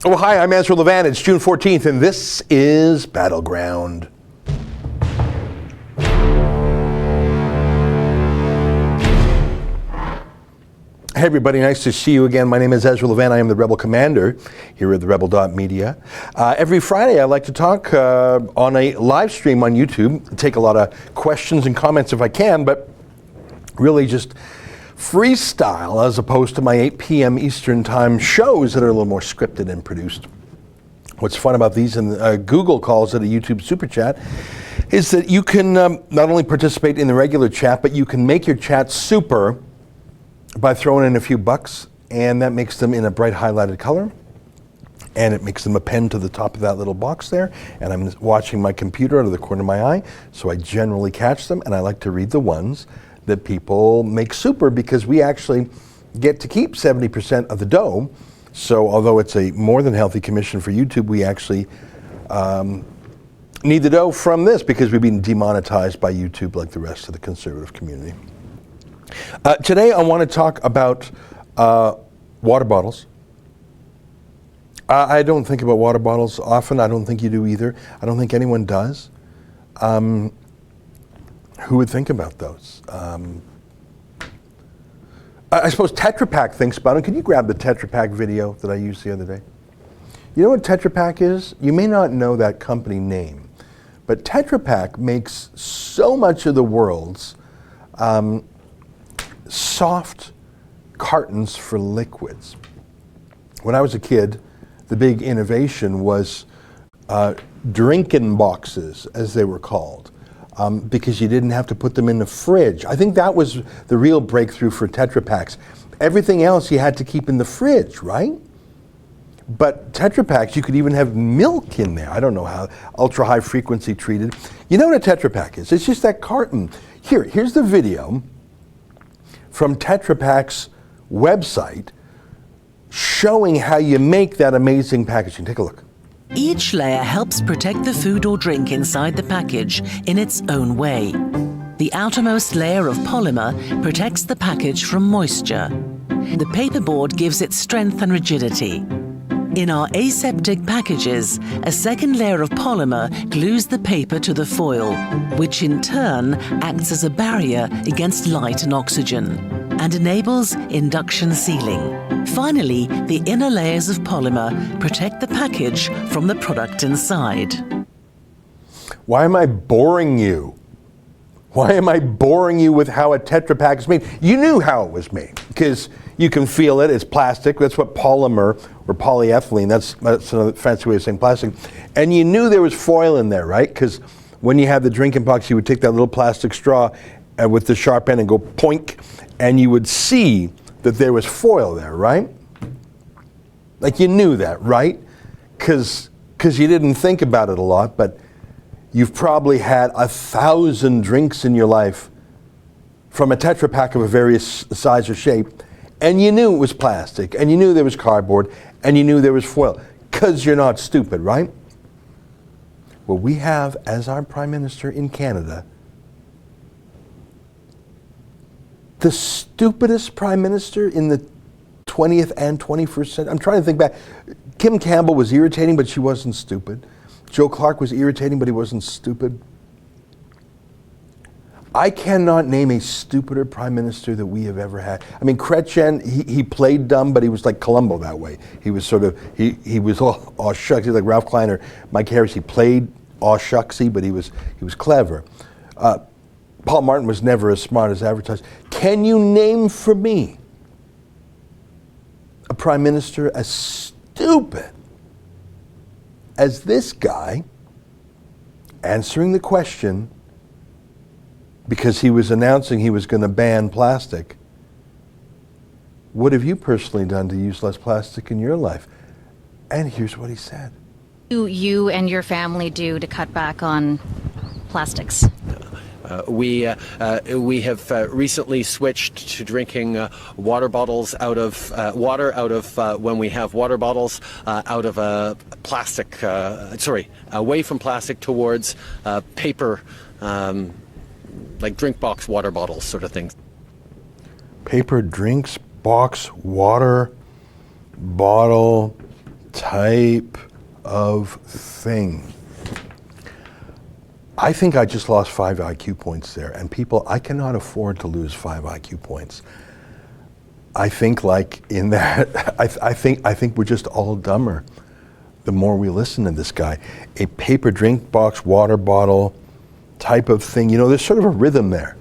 Oh, hi, I'm Ezra Levant. It's June 14th, and this is Battleground. Hey, everybody. Nice to see you again. My name is Ezra Levant. I am the Rebel Commander here at the Rebel.media. Every Friday, I like to talk on a live stream on YouTube, take a lot of questions and comments if I can, but really just freestyle as opposed to my 8 p.m. Eastern Time shows that are a little more scripted and produced. What's fun about these, and Google calls it a YouTube Super Chat, is that you can not only participate in the regular chat, but you can make your chat super by throwing in a few bucks, and that makes them in a bright highlighted color, and it makes them append to the top of that little box there, and I'm watching my computer out of the corner of my eye, so I generally catch them, and I like to read the ones that people make super, because we actually get to keep 70% of the dough. So although it's a more than healthy commission for YouTube, we actually need the dough from this because we've been demonetized by YouTube like the rest of the conservative community. Today I want to talk about water bottles. I don't think about water bottles often. I don't think you do either. I don't think anyone does. Who would think about those? I suppose Tetra Pak thinks about them. Can you grab the Tetra Pak video that I used the other day? You know what Tetra Pak is? You may not know that company name, but Tetra Pak makes so much of the world's soft cartons for liquids. When I was a kid, the big innovation was drinking boxes, as they were called. Because you didn't have to put them in the fridge. I think that was the real breakthrough for Tetra Paks. Everything else you had to keep in the fridge, right? But Tetra Paks, you could even have milk in there. I don't know how, ultra high frequency treated. You know what a Tetra Pak is? It's just that carton. Here's the video from Tetra Pak's website showing how you make that amazing packaging. Take a look. Each layer helps protect the food or drink inside the package in its own way. The outermost layer of polymer protects the package from moisture. The paperboard gives it strength and rigidity. In our aseptic packages, a second layer of polymer glues the paper to the foil, which in turn acts as a barrier against light and oxygen, and enables induction sealing. Finally, the inner layers of polymer protect the package from the product inside. Why am I boring you? Why am I boring you with how a Tetra Pak is made? You knew how it was made, because you can feel it. It's plastic. That's what polymer or polyethylene, that's another fancy way of saying plastic. And you knew there was foil in there, right? Because when you had the drinking box, you would take that little plastic straw with the sharp end and go poink, and you would see that there was foil there, right? Like you knew that, right? Because you didn't think about it a lot, but you've probably had 1,000 drinks in your life from a Tetra Pak of a various size or shape, and you knew it was plastic, and you knew there was cardboard, and you knew there was foil, because you're not stupid, right? Well, we have, as our Prime Minister in Canada, the stupidest Prime Minister in the 20th and 21st century. I'm trying to think back. Kim Campbell was irritating, but she wasn't stupid. Joe Clark was irritating, but he wasn't stupid. I cannot name a stupider Prime Minister that we have ever had. I mean, Chrétien, he played dumb, but he was like Columbo that way. He was sort of, he was aw shucks, he was like Ralph Kleiner, Mike Harris. He played aw shucksy, but he was clever. Paul Martin was never as smart as advertised. Can you name for me a Prime Minister as stupid as this guy answering the question because he was announcing he was going to ban plastic? What have you personally done to use less plastic in your life? And here's what he said. What do you and your family do to cut back on plastics? We have recently switched to drinking water bottles out of water out of when we have water bottles out of a plastic, away from plastic towards paper, like drink box water bottles sort of things. Paper drinks box water bottle type of thing. I think I just lost 5 IQ points there. And people, I cannot afford to lose 5 IQ points. I think like in that, I think we're just all dumber the more we listen to this guy. A paper drink box, water bottle type of thing. You know, there's sort of a rhythm there.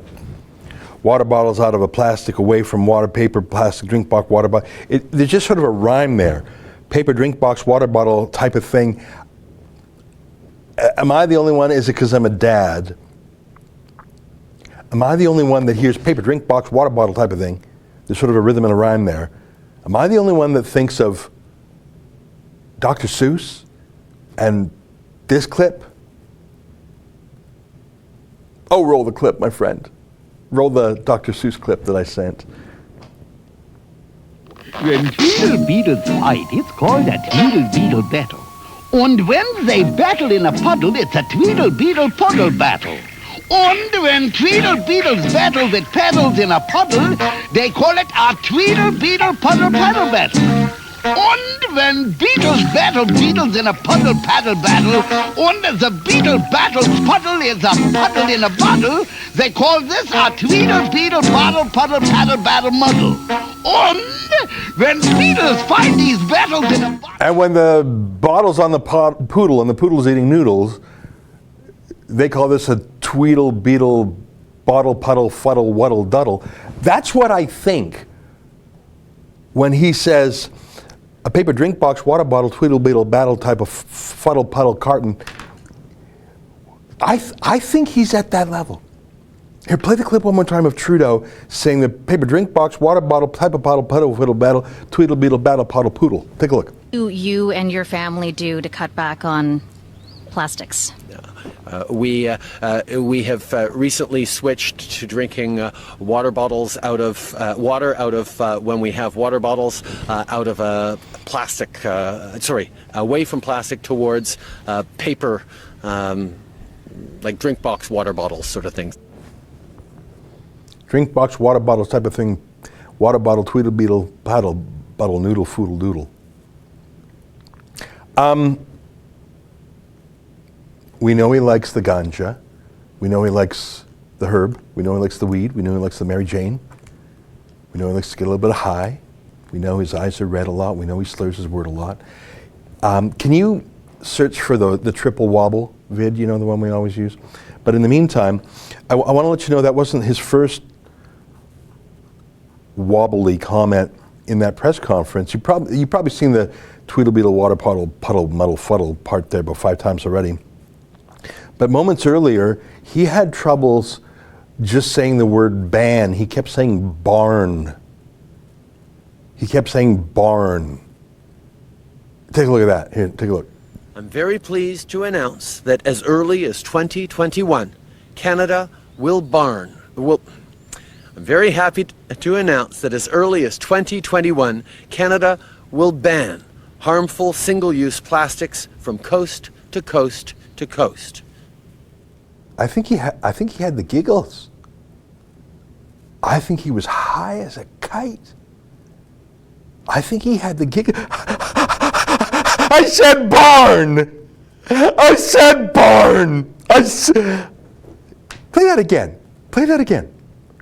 Water bottles out of a plastic, away from water, paper, plastic, drink box, water bottle. There's just sort of a rhyme there. Paper drink box, water bottle type of thing. Am I the only one? Is it because I'm a dad? Am I the only one that hears paper drink box, water bottle type of thing? There's sort of a rhythm and a rhyme there. Am I the only one that thinks of Dr. Seuss and this clip? Oh, roll the clip, my friend. Roll the Dr. Seuss clip that I sent. When Tweedle Beetles fight, it's called a Tweedle Beetle battle. And when they battle in a puddle, it's a Tweedle Beetle puddle battle. And when Tweedle Beetles battle with paddles in a puddle, they call it a Tweedle Beetle puddle paddle battle. And when beetles battle beetles in a puddle paddle battle, and the beetle battles puddle is a puddle in a bottle, they call this a Tweedle Beetle bottle puddle paddle battle muddle. And when beetles find these battles in a bottle, and when the bottle's on the poodle and the poodle's eating noodles, they call this a Tweedle Beetle bottle puddle fuddle wuddle duddle. That's what I think when he says a paper drink box, water bottle, Tweedle Beetle battle type of fuddle puddle carton. I think he's at that level. Here, play the clip one more time of Trudeau saying the paper drink box, water bottle, type of bottle, puddle, fiddle, battle, Tweedle Beetle battle, puddle, poodle. Take a look. You and your family do to cut back on plastics? We have recently switched to drinking water bottles out of when we have water bottles out of a plastic, away from plastic towards paper, like drink box water bottles sort of things. Drink box, water bottles type of thing. Water bottle, Tweedle Beetle, paddle, bottle, noodle, foodle, doodle. We know he likes the ganja. We know he likes the herb. We know he likes the weed. We know he likes the Mary Jane. We know he likes to get a little bit high. We know his eyes are red a lot. We know he slurs his word a lot. Can you search for the triple wobble vid, you know, the one we always use? But in the meantime, I want to let you know that wasn't his first wobbly comment in that press conference. You've probably seen the Tweedle Beetle water puddle muddle fuddle part there about 5 times already. But moments earlier, he had troubles just saying the word ban. He kept saying barn. He kept saying barn. Take a look at that. Here, take a look. I'm very pleased to announce that as early as 2021, Canada will ban. I'm very happy to announce that as early as 2021, Canada will ban harmful single-use plastics from coast to coast to coast. I think he had the giggles. I think he was high as a kite. I think he had the giggles. I said barn. I said barn. Play that again. Play that again.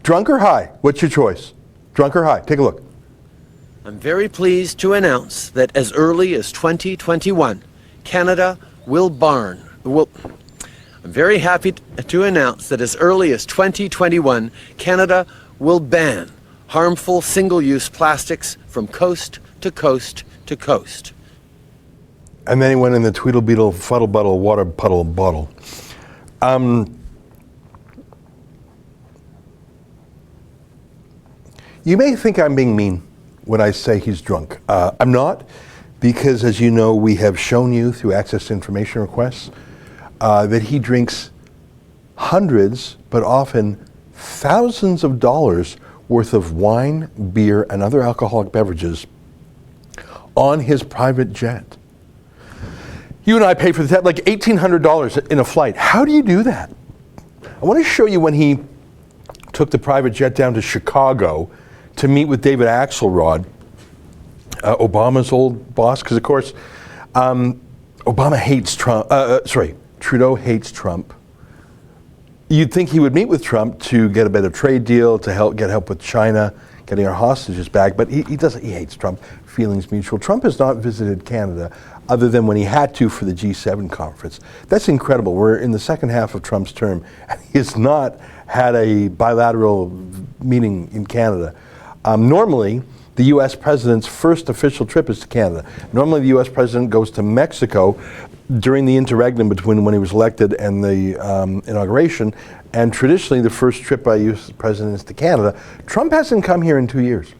Drunk or high? What's your choice? Drunk or high? Take a look. I'm very pleased to announce that as early as 2021, Canada will ban. I'm very happy to announce that as early as 2021, Canada will ban harmful single-use plastics from coast to coast to coast. And then he went in the Tweedle Beetle fuddle bottle water puddle bottle. You may think I'm being mean when I say he's drunk. I'm not, because as you know, we have shown you through access to information requests that he drinks hundreds, but often thousands of dollars worth of wine, beer, and other alcoholic beverages on his private jet. You and I pay for the jet like $1,800 in a flight. How do you do that? I want to show you when he took the private jet down to Chicago to meet with David Axelrod, Obama's old boss, because of course Obama hates Trump. Trudeau hates Trump. You'd think he would meet with Trump to get a better trade deal, to get help with China, getting our hostages back, but he doesn't. He hates Trump. Feelings mutual. Trump has not visited Canada other than when he had to for the G7 conference. That's incredible. We're in the second half of Trump's term, and he has not had a bilateral meeting in Canada. Normally, the U.S. president's first official trip is to Canada. Normally, the U.S. president goes to Mexico during the interregnum between when he was elected and the inauguration, and traditionally, the first trip by a U.S. president is to Canada. Trump hasn't come here in 2 years.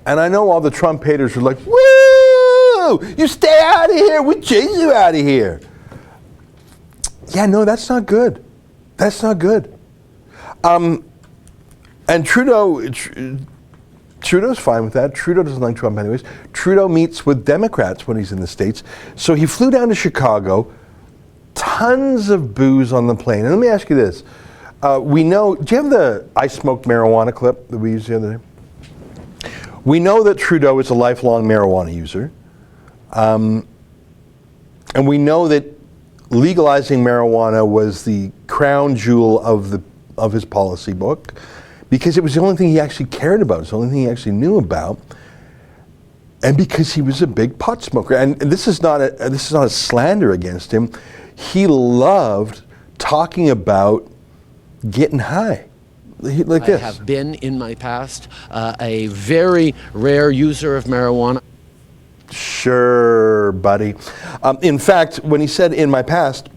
And I know all the Trump haters are like, woo! You stay out of here! We chase you out of here! Yeah, no, that's not good. That's not good. And Trudeau's fine with that. Trudeau doesn't like Trump anyways. Trudeau meets with Democrats when he's in the States. So he flew down to Chicago, tons of booze on the plane. And let me ask you this. We know, do you have the I smoked marijuana clip that we used the other day? We know that Trudeau is a lifelong marijuana user. And we know that legalizing marijuana was the crown jewel of his policy book, because it was the only thing he actually cared about. It's the only thing he actually knew about, and because he was a big pot smoker. And this is not a slander against him. He loved talking about getting high, like this. I have been in my past a very rare user of marijuana. Sure, buddy. In fact, when he said "in my past,"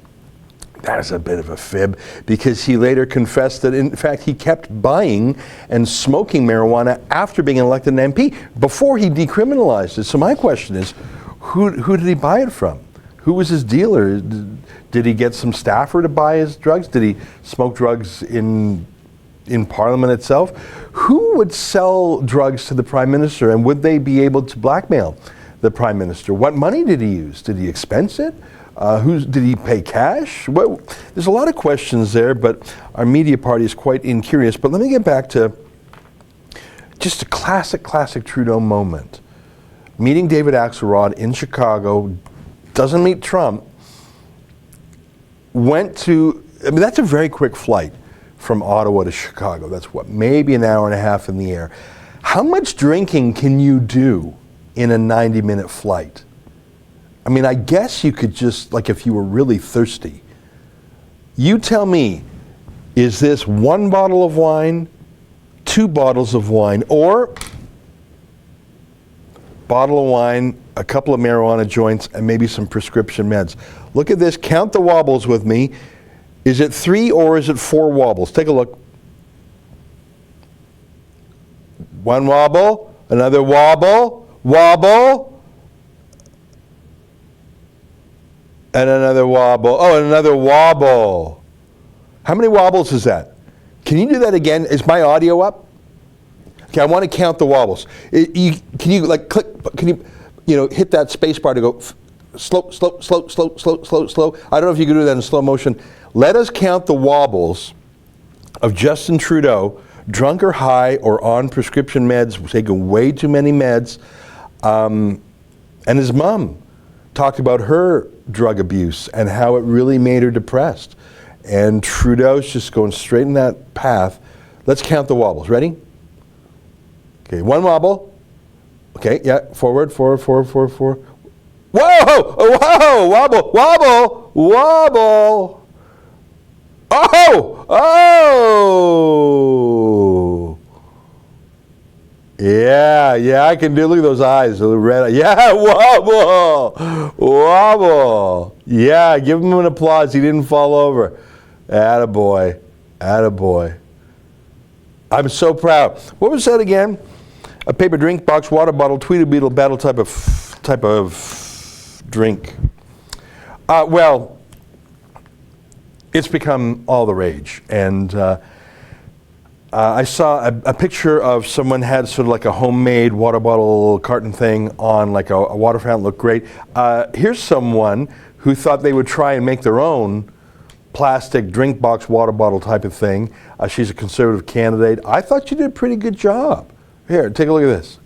that is a bit of a fib, because he later confessed that, in fact, he kept buying and smoking marijuana after being elected an MP, before he decriminalized it. So my question is, who did he buy it from? Who was his dealer? Did he get some staffer to buy his drugs? Did he smoke drugs in Parliament itself? Who would sell drugs to the Prime Minister, and would they be able to blackmail the Prime Minister? What money did he use? Did he expense it? Did he pay cash? There's a lot of questions there, but our media party is quite incurious. But let me get back to just a classic Trudeau moment. Meeting David Axelrod in Chicago, doesn't meet Trump, that's a very quick flight from Ottawa to Chicago. That's maybe an hour and a half in the air. How much drinking can you do in a 90-minute flight? I mean, I guess you could just, like, if you were really thirsty. You tell me, is this 1 bottle of wine, 2 bottles of wine, or bottle of wine, a couple of marijuana joints, and maybe some prescription meds? Look at this. Count the wobbles with me. Is it 3 or is it 4 wobbles? Take a look. 1 wobble, another wobble, wobble, and another wobble. Oh, and another wobble. How many wobbles is that? Can you do that again? Is my audio up? Okay, I want to count the wobbles. Can you like click? Can you hit that space bar to go slow, slow, slow, slow, slow, slow, slow? I don't know if you can do that in slow motion. Let us count the wobbles of Justin Trudeau, drunk or high or on prescription meds, taking way too many meds, and his mom talked about her drug abuse and how it really made her depressed. And Trudeau's just going straight in that path. Let's count the wobbles. Ready? Okay, 1 wobble. Okay, yeah, forward, forward, forward, forward, forward. Whoa! Whoa! Wobble! Wobble! Wobble! Oh! Oh! Yeah, I can do. Look at those eyes, the red. Yeah, wobble, wobble. Yeah, give him an applause. He didn't fall over. Attaboy, attaboy. I'm so proud. What was that again? A paper drink, box, water bottle, Tweedle Beetle battle type of drink. Well, it's become all the rage, and I saw a picture of someone had sort of like a homemade water bottle carton thing on like a water fountain. Looked great. Here's someone who thought they would try and make their own plastic drink box water bottle type of thing. She's a Conservative candidate. I thought she did a pretty good job. Here, take a look at this.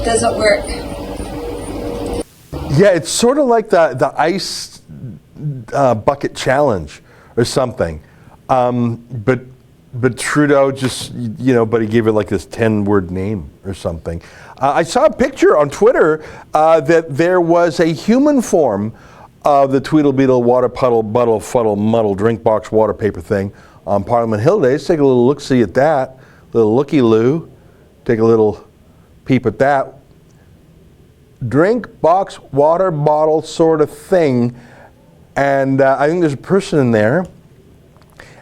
doesn't work. Yeah, it's sort of like the ice bucket challenge or something. But Trudeau just, but he gave it like this 10-word name or something. I saw a picture on Twitter that there was a human form of the Tweedle Beetle water puddle, buttle, fuddle, muddle, drink box, water paper thing on Parliament Hill Day. Let's take a little look-see at that. Little looky-loo. Take a little peep at that. Drink box, water bottle sort of thing. And I think there's a person in there.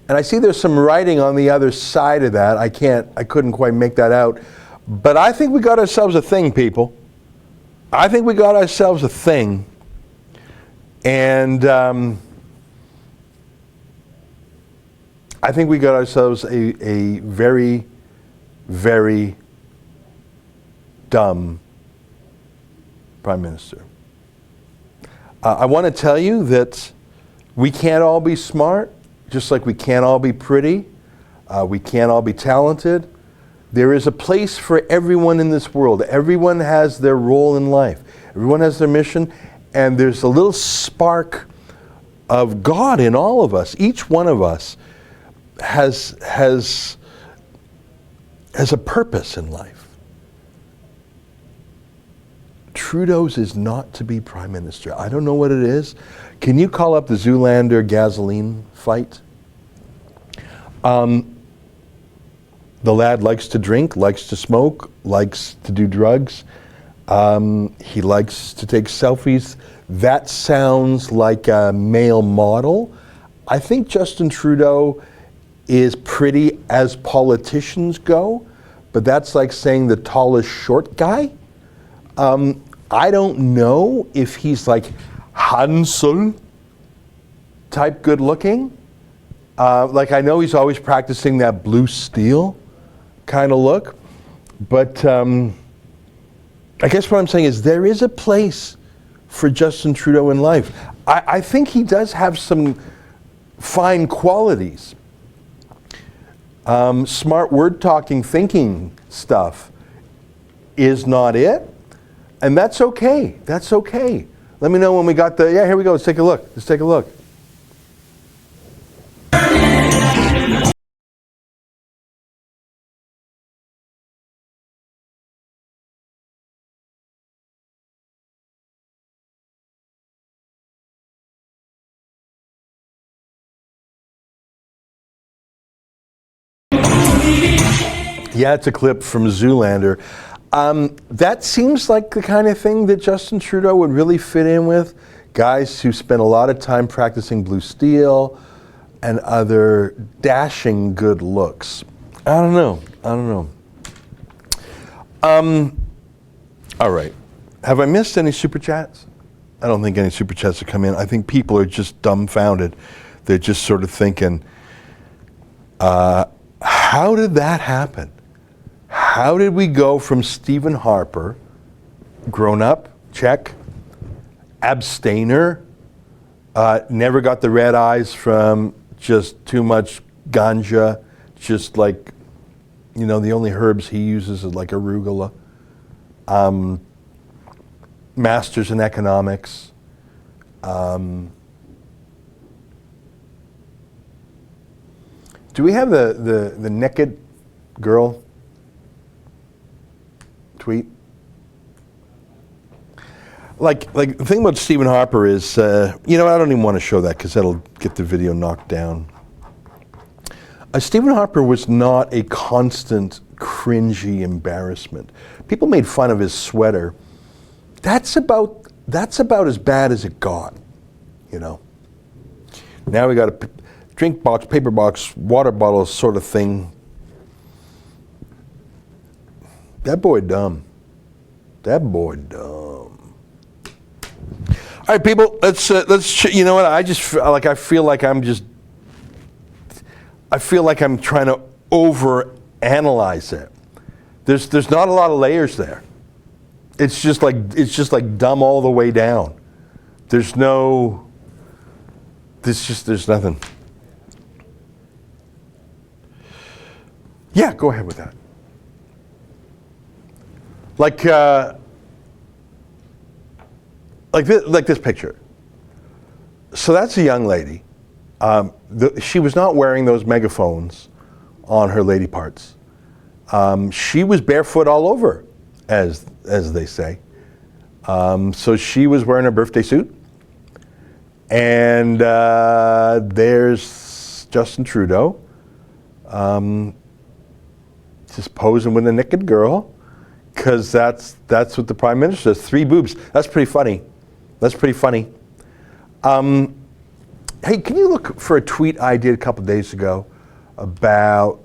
And I see there's some writing on the other side of that. I couldn't quite make that out. But I think we got ourselves a thing, people. I think we got ourselves a thing. And I think we got ourselves a very, very dumb Prime Minister. I want to tell you that we can't all be smart, just like we can't all be pretty. We can't all be talented. There is a place for everyone in this world. Everyone has their role in life. Everyone has their mission. And there's a little spark of God in all of us. Each one of us has a purpose in life. Trudeau's is not to be Prime Minister. I don't know what it is. Can you call up the Zoolander gasoline fight? The lad likes to drink, likes to smoke, likes to do drugs. He likes to take selfies. That sounds like a male model. I think Justin Trudeau is pretty as politicians go, but that's like saying the tallest short guy. I don't know if he's like Hansel type good looking. Like I know he's always practicing that blue steel kind of look, but I guess what I'm saying is there is a place for Justin Trudeau in life. I think he does have some fine qualities. Smart word talking, thinking stuff is not it. And that's okay. That's okay. Let me know when we got the, yeah, here we go. Let's take a look. Let's take a look. Yeah, it's a clip from Zoolander. That seems like the kind of thing that Justin Trudeau would really fit in with. Guys who spend a lot of time practicing blue steel and other dashing good looks. I don't know. All right. Have I missed any super chats? I don't think any super chats have come in. I think people are just dumbfounded. They're just sort of thinking, how did that happen? How did we go from Stephen Harper, grown up, check, abstainer, never got the red eyes from just too much ganja, just like, the only herbs he uses is like arugula, masters in economics, do we have the naked girl tweet? Like the thing about Stephen Harper is, I don't even want to show that because that'll get the video knocked down. Stephen Harper was not a constant cringy embarrassment. People made fun of his sweater. That's about as bad as it got, Now we got a drink box, paper box, water bottle sort of thing. That boy dumb. All right, people. Let's. You know what? I feel like I'm trying to over-analyze it. There's not a lot of layers there. It's just like dumb all the way down. There's nothing. Yeah, go ahead with that. like this picture. So that's a young lady. She was not wearing those megaphones on her lady parts. She was barefoot all over, as they say. So she was wearing her birthday suit. And there's Justin Trudeau, just posing with a naked girl, because that's what the Prime Minister does. 3 boobs. That's pretty funny. That's pretty funny. Hey, can you look for a tweet I did a couple days ago about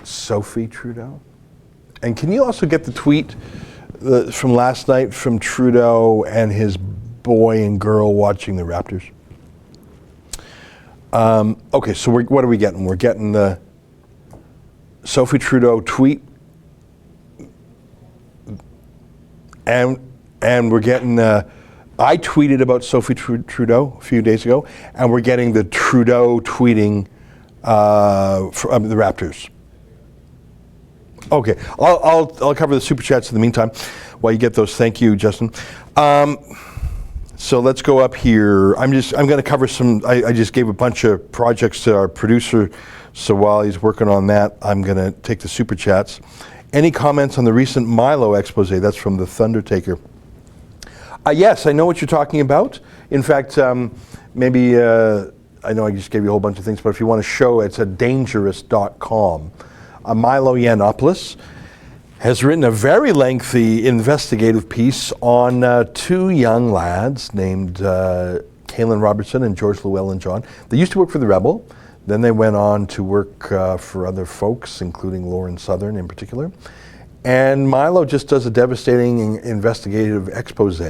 Sophie Trudeau? And can you also get the tweet from last night from Trudeau and his boy and girl watching the Raptors? Okay, so what are we getting? We're getting the Sophie Trudeau tweet, and we're getting I tweeted about Sophie Trudeau a few days ago, and we're getting the Trudeau tweeting from the Raptors. Okay, I'll cover the super chats in the meantime while you get those. Thank you, Justin. So let's go up here. I'm going to cover some. I just gave a bunch of projects to our producer, so while he's working on that, I'm going to take the super chats. Any comments on the recent Milo expose? That's from the Thundertaker. Yes, I know what you're talking about. In fact, maybe I know I just gave you a whole bunch of things, but if you want to show, it's at dangerous.com. Milo Yiannopoulos has written a very lengthy investigative piece on 2 young lads named Kaylin Robertson and George Llewellyn-John. They used to work for the Rebel. Then they went on to work for other folks, including Lauren Southern in particular. And Milo just does a devastating investigative expose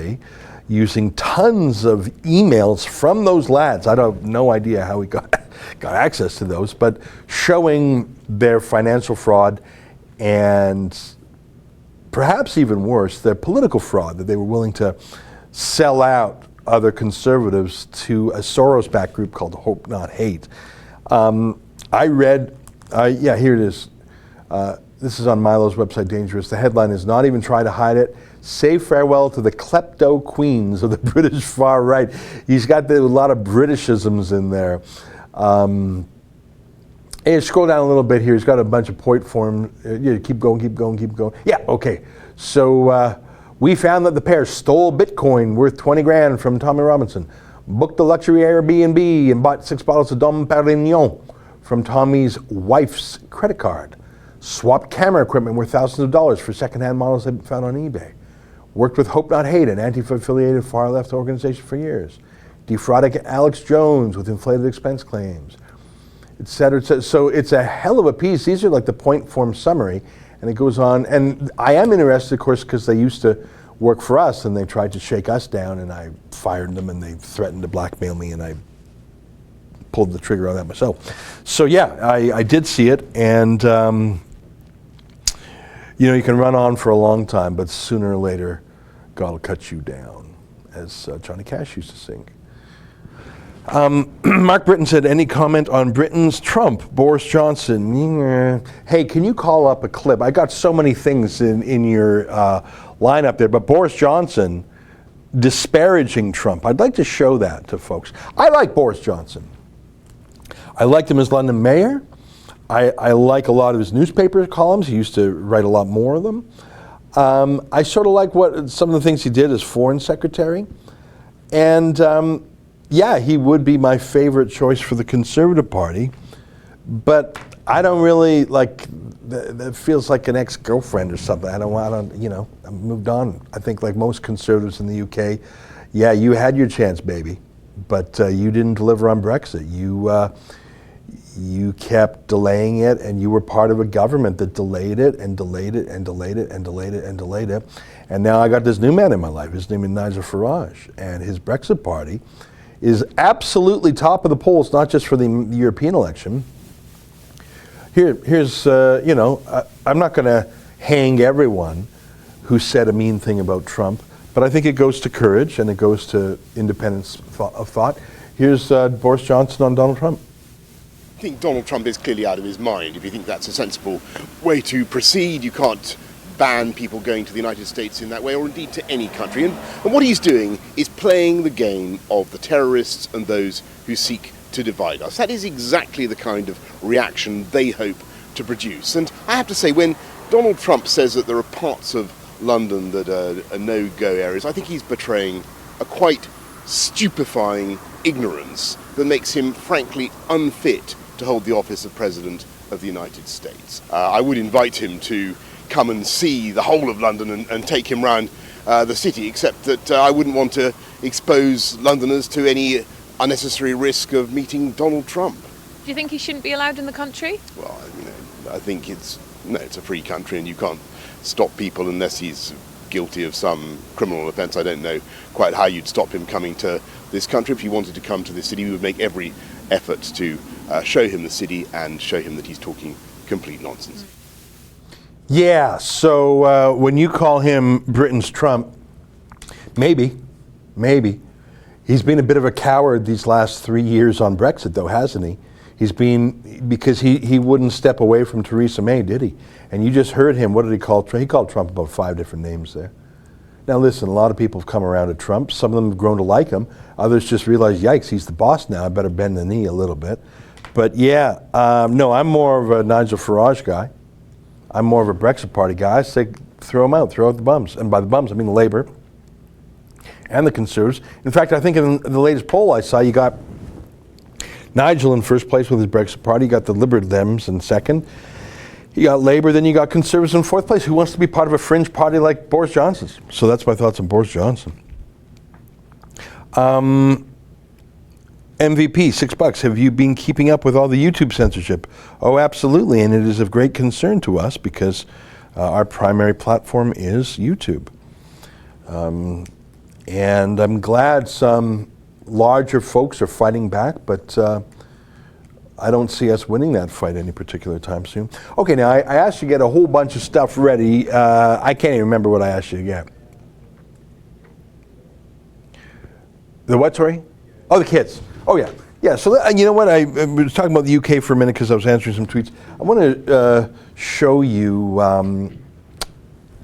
using tons of emails from those lads. I have no idea how he got access to those, but showing their financial fraud and perhaps even worse, their political fraud, that they were willing to sell out other conservatives to a Soros-backed group called Hope Not Hate. I read, here it is. This is on Milo's website, Dangerous. The headline is, "Not even try to hide it. Say farewell to the klepto queens of the British far right." He's got a lot of Britishisms in there. And scroll down a little bit here. He's got a bunch of point forms. Keep going. Yeah, okay. So we found that the pair stole Bitcoin worth 20 grand from Tommy Robinson, booked a luxury Airbnb, and bought 6 bottles of Dom Perignon from Tommy's wife's credit card. Swapped camera equipment worth thousands of dollars for secondhand models they found on eBay. Worked with Hope Not Hate, an Antifa-affiliated far-left organization, for years. Defrauded Alex Jones with inflated expense claims, et cetera, et cetera. So it's a hell of a piece. These are like the point form summary, and it goes on. And I am interested, of course, because they used to work for us, and they tried to shake us down, and I fired them, and they threatened to blackmail me, and I pulled the trigger on that myself. So yeah, I did see it, and you can run on for a long time, but sooner or later, God will cut you down, as Johnny Cash used to sing. Mark Britton said, any comment on Britain's Trump, Boris Johnson? Hey, can you call up a clip? I got so many things in your lineup there, but Boris Johnson disparaging Trump. I'd like to show that to folks. I like Boris Johnson. I liked him as London mayor. I like a lot of his newspaper columns. He used to write a lot more of them. I sort of like some of the things he did as foreign secretary. And yeah, he would be my favorite choice for the Conservative Party. But I don't really like, that feels like an ex-girlfriend or something. I moved on. I think like most conservatives in the UK, yeah, you had your chance, baby. But you didn't deliver on Brexit. You kept delaying it, and you were part of a government that delayed it and delayed it and delayed it and delayed it and delayed it. And now I got this new man in my life. His name is Nigel Farage, and his Brexit party is absolutely top of the polls, not just for the European election. Here's I'm not going to hang everyone who said a mean thing about Trump, but I think it goes to courage and it goes to independence of thought. Here's Boris Johnson on Donald Trump. I think Donald Trump is clearly out of his mind. If you think that's a sensible way to proceed, you can't ban people going to the United States in that way, or indeed to any country. And what he's doing is playing the game of the terrorists and those who seek to divide us. That is exactly the kind of reaction they hope to produce. And I have to say, when Donald Trump says that there are parts of London that are no-go areas, I think he's betraying a quite stupefying ignorance that makes him frankly unfit to hold the office of President of the United States. I would invite him to come and see the whole of London and take him round the city, except that I wouldn't want to expose Londoners to any unnecessary risk of meeting Donald Trump. Do you think he shouldn't be allowed in the country? Well, I think it's a free country and you can't stop people unless he's guilty of some criminal offence. I don't know quite how you'd stop him coming to this country. If he wanted to come to this city, we would make every effort to show him the city and show him that he's talking complete nonsense. Yeah, so when you call him Britain's Trump, maybe. He's been a bit of a coward these last 3 years on Brexit, though, hasn't he? Because he wouldn't step away from Theresa May, did he? And you just heard him. What did he call Trump? He called Trump about 5 different names there. Now listen, a lot of people have come around to Trump. Some of them have grown to like him. Others just realize, yikes, he's the boss now. I better bend the knee a little bit. But yeah, no, I'm more of a Nigel Farage guy. I'm more of a Brexit Party guy. I say throw them out, throw out the bums. And by the bums, I mean Labour and the Conservatives. In fact, I think in the latest poll I saw, you got Nigel in first place with his Brexit Party. You got the Liberal Dems in second. You got Labour, then you got Conservatives in fourth place. Who wants to be part of a fringe party like Boris Johnson's? So that's my thoughts on Boris Johnson. MVP, $6. Have you been keeping up with all the YouTube censorship? Oh, absolutely, and it is of great concern to us because our primary platform is YouTube. And I'm glad some larger folks are fighting back, but I don't see us winning that fight any particular time soon. Okay, now I asked you to get a whole bunch of stuff ready. I can't even remember what I asked you to get. The what, sorry? Oh, the kids. Oh, yeah. Yeah, so you know what? I was talking about the UK for a minute because I was answering some tweets. I want to show you,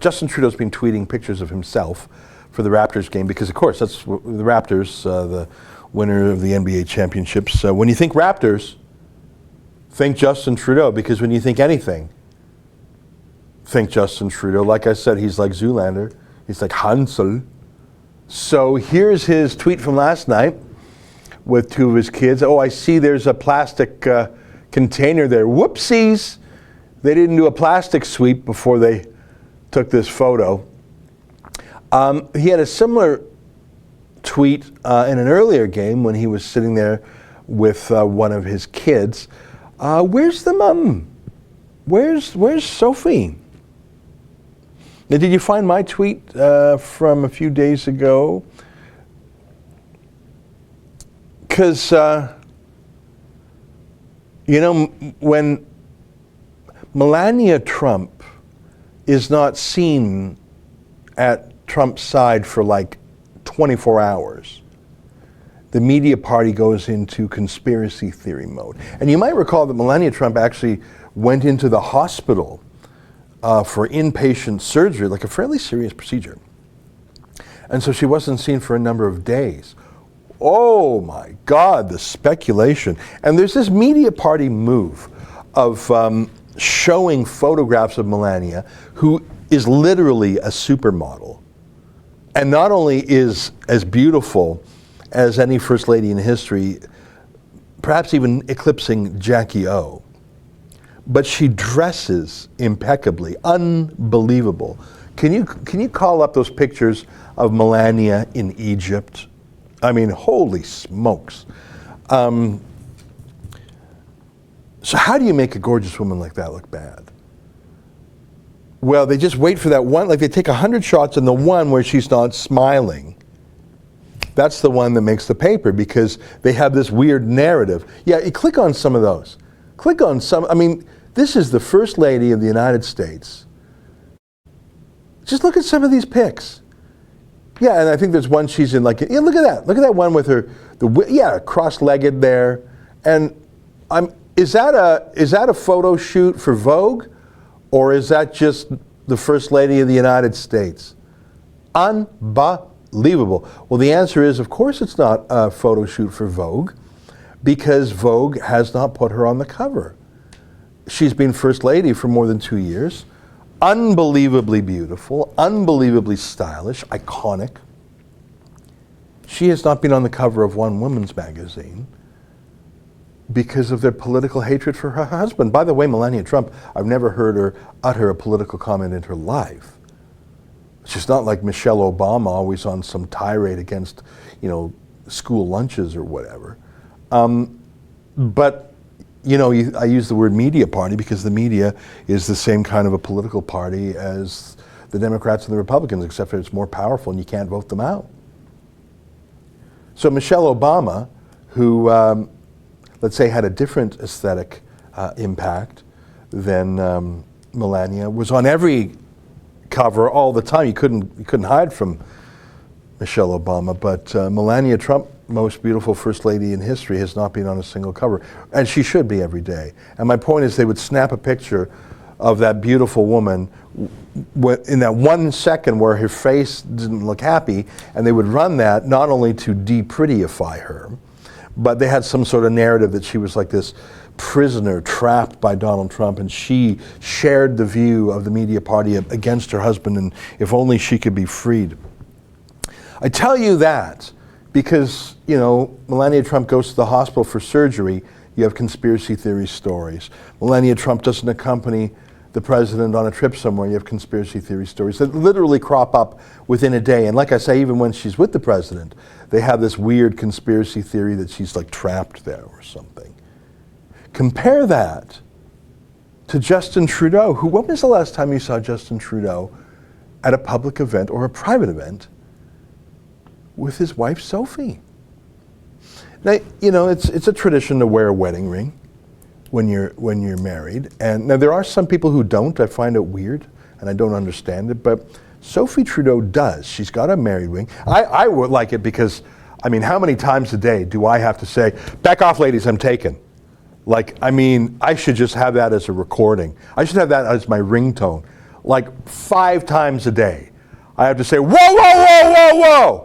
Justin Trudeau's been tweeting pictures of himself for the Raptors game because, of course, that's the Raptors, the winner of the NBA championships. When you think Raptors, think Justin Trudeau, because when you think anything, think Justin Trudeau. Like I said, he's like Zoolander. He's like Hansel. So here's his tweet from last night with 2 of his kids. Oh, I see there's a plastic container there. Whoopsies! They didn't do a plastic sweep before they took this photo. He had a similar tweet in an earlier game when he was sitting there with one of his kids. Where's the mum? Where's Sophie? Now, did you find my tweet from a few days ago? Because, when Melania Trump is not seen at Trump's side for like 24 hours, the media party goes into conspiracy theory mode. And you might recall that Melania Trump actually went into the hospital for inpatient surgery, like a fairly serious procedure. And so she wasn't seen for a number of days. Oh my God, the speculation. And there's this media party move of showing photographs of Melania, who is literally a supermodel, and not only is as beautiful as any first lady in history, perhaps even eclipsing Jackie O, but she dresses impeccably, unbelievable. Can you call up those pictures of Melania in Egypt? I mean, holy smokes. So how do you make a gorgeous woman like that look bad? Well, they just wait for that one, like they take 100 shots and the one where she's not smiling, that's the one that makes the paper because they have this weird narrative. Yeah, you click on some of those. Click on some, I mean, this is the First Lady of the United States. Just look at some of these pics. Yeah, and I think there's one she's in like, yeah, look at that. Look at that one with her, cross-legged there. And is that a photo shoot for Vogue? Or is that just the First Lady of the United States. Unbelievable. Well, the answer is, of course it's not a photo shoot for Vogue, because Vogue has not put her on the cover. She's been First Lady for more than 2 years. Unbelievably beautiful, unbelievably stylish, iconic. She has not been on the cover of one woman's magazine because of their political hatred for her husband. By the way, Melania Trump, I've never heard her utter a political comment in her life. She's not like Michelle Obama, always on some tirade against, school lunches or whatever. But, I use the word media party because the media is the same kind of a political party as the Democrats and the Republicans, except that it's more powerful and you can't vote them out. So Michelle Obama, who, let's say, had a different aesthetic impact than Melania, was on every cover all the time. You couldn't hide from Michelle Obama, but Melania Trump, most beautiful First Lady in history, has not been on a single cover, and she should be every day. And my point is, they would snap a picture of that beautiful woman in that 1 second where her face didn't look happy, and they would run that not only to de-prettyify her, but they had some sort of narrative that she was like this prisoner trapped by Donald Trump, and she shared the view of the media party against her husband, and if only she could be freed. I tell you that because, Melania Trump goes to the hospital for surgery, you have conspiracy theory stories. Melania Trump doesn't accompany the president on a trip somewhere, you have conspiracy theory stories that literally crop up within a day. And like I say, even when she's with the president, they have this weird conspiracy theory that she's like trapped there or something. Compare that to Justin Trudeau, when was the last time you saw Justin Trudeau at a public event or a private event with his wife Sophie? Now, it's a tradition to wear a wedding ring when you're married. And now there are some people who don't. I find it weird and I don't understand it, but Sophie Trudeau does. She's got a married ring. I would like it because, how many times a day do I have to say, back off ladies, I'm taken? I should just have that as a recording. I should have that as my ringtone. 5 times a day. I have to say, whoa, whoa, whoa, whoa, whoa!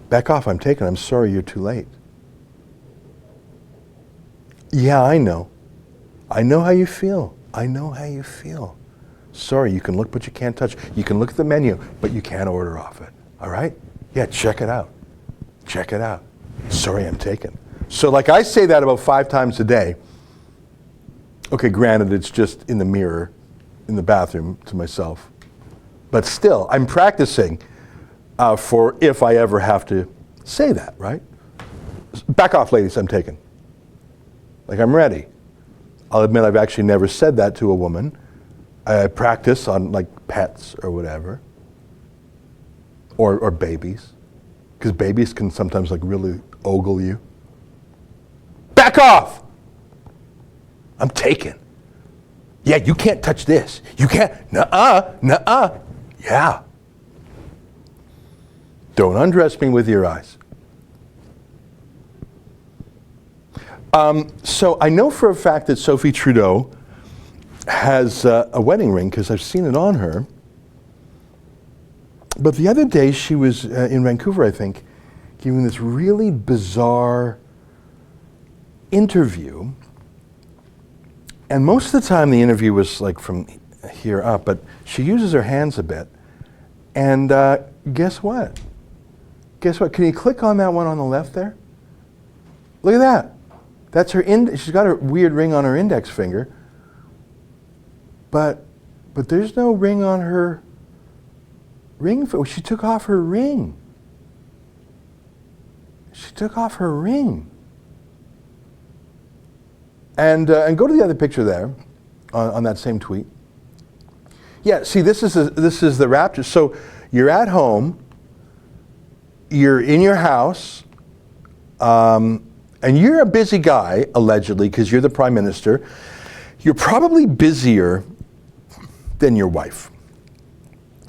Back off, I'm taken. I'm sorry you're too late. Yeah, I know. I know how you feel. I know how you feel. Sorry, you can look, but you can't touch. You can look at the menu, but you can't order off it. All right? Yeah, check it out. Check it out. Sorry, I'm taken. So I say that about 5 times a day. Okay, granted, it's just in the mirror, in the bathroom to myself. But still, I'm practicing for if I ever have to say that, right? Back off, ladies, I'm taken. I'm ready. I'll admit I've actually never said that to a woman. I practice on pets or whatever. Or babies. Because babies can sometimes really ogle you. Back off! I'm taken. Yeah, you can't touch this. You can't. Nuh-uh, nuh-uh. Yeah. Don't undress me with your eyes. So I know for a fact that Sophie Trudeau has a wedding ring because I've seen it on her. But the other day she was in Vancouver, I think, giving this really bizarre interview. And most of the time the interview was from here up, but she uses her hands a bit. And guess what? Guess what? Can you click on that one on the left there? Look at that. That's her she's got a weird ring on her index finger. But there's no ring on her ring. She took off her ring. She took off her ring. And go to the other picture there on that same tweet. Yeah, see, this is the Raptors. So you're at home, you're in your house, and you're a busy guy, allegedly, because you're the prime minister. You're probably busier than your wife.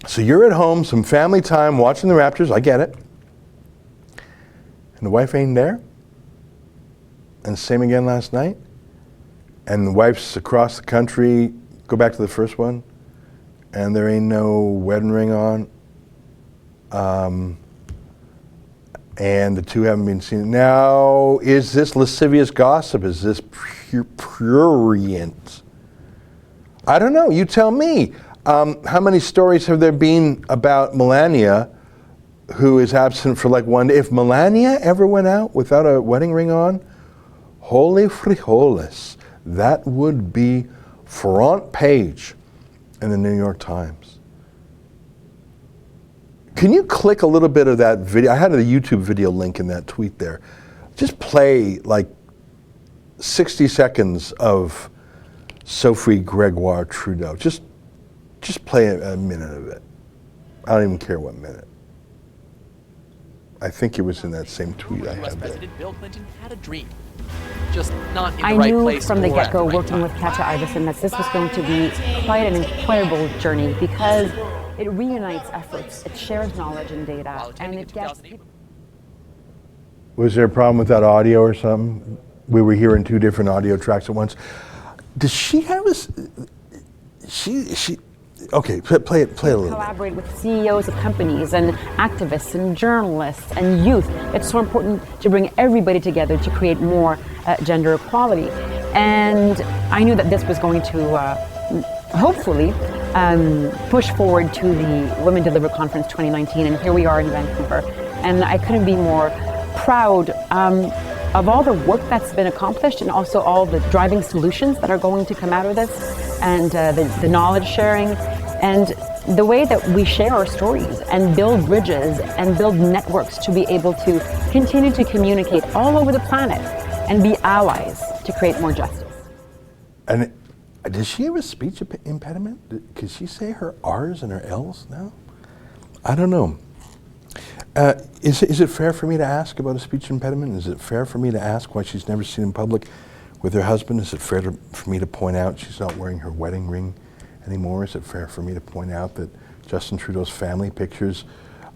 So you're at home, some family time, watching the Raptors. I get it. And the wife ain't there. And same again last night. And the wife's across the country Go back to the first one. And there ain't no wedding ring on. And the two haven't been seen. Now, is this lascivious gossip? Is this prurient? I don't know. You tell me. How many stories have there been about Melania, who is absent for like one day? If Melania ever went out without a wedding ring on, holy frijoles, that would be front page in the New York Times. Can you click a little bit of that video? I had a YouTube video link in that tweet there. Just play like 60 seconds of Sophie Gregoire Trudeau. Just play a minute of it. I don't even care what minute. I think it was in that same tweet I had there. President Bill Clinton had a dream, just not in the I right knew place from the or at get-go, right working time. with Katja Iverson, that this was going to be quite an incredible journey because it reunites efforts, it shares knowledge and data, and it gets people. Was there a problem with that audio or something? We were hearing two different audio tracks at once. Does she have a? She. Okay, play it a little bit. Collaborate with CEOs of companies and activists and journalists and youth. It's so important to bring everybody together to create more gender equality. And I knew that this was going to hopefully push forward to the Women Deliver Conference 2019, and here we are in Vancouver. And I couldn't be more proud of all the work that's been accomplished and also all the driving solutions that are going to come out of this, and the knowledge sharing, and the way that we share our stories and build bridges and build networks to be able to continue to communicate all over the planet and be allies to create more justice. And does she have a speech impediment? Could she say her R's and her L's now? I don't know. Is it fair for me to ask about a speech impediment? Is it fair for me to ask why she's never seen in public with her husband? Is it fair for me to point out she's not wearing her wedding ring anymore? Is it fair for me to point out that Justin Trudeau's family pictures